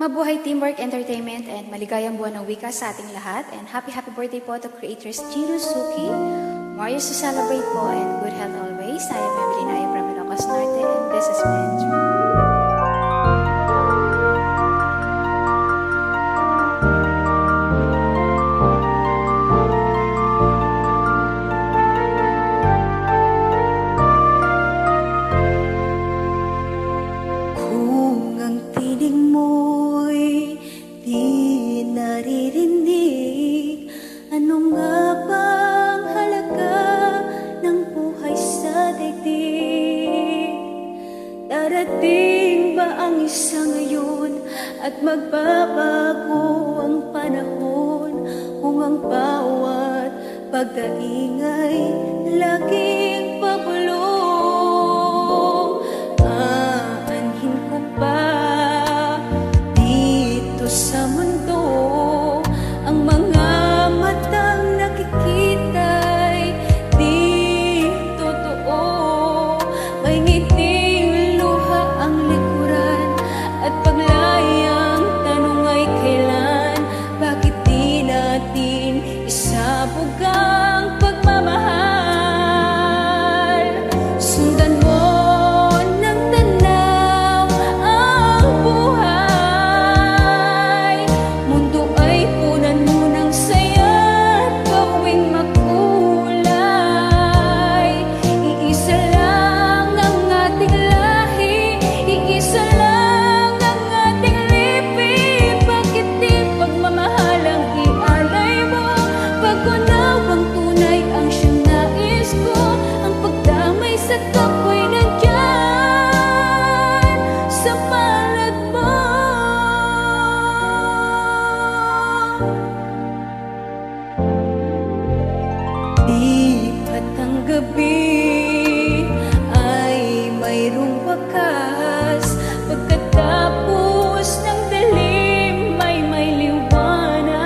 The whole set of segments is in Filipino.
Mabuhay Teamwork Entertainment and maligayang buwan ng wika sa ating lahat. And happy birthday po to creators Gino Suki. More years to celebrate po and good health always. I am Emily Naya from Ilocos Norte and this is Mentor. Kung ang tinig mo'y di naririnig, ano nga bang halaga ng buhay sa daigdig? Darating ba ang isang ngayon at magbabago ang panahon kung ang bawat pagdaingay laging pabulong? Aanhin ko ba dito sa mundo ang mga matang nakikita'y di totoo? May ngiting luha ang likuran at paglayang tanong ay kailan? Bakit di natin isabog ang pagmamahal? Sundan mo ng tanaw ang buhay, mundo ay punan mo ng saya at gawing makulay. Iisa lang ang ating lahi, iisa lang ang ating lipi. Bakit di pagmamahal ang ialay mo? Pag-unaw ang tunay ang siyang nais ko, ang pagdamay sa kapwa'y nandyan sa palad mo. Lipat ang gabi ay mayroong wakas, pagkatapos ng dilim ay may liwanag.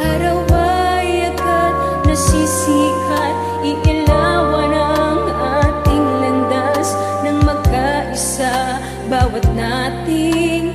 Araw ay agad nasisikat, iilawan ang ating landas ng magkaisa. Bawat nating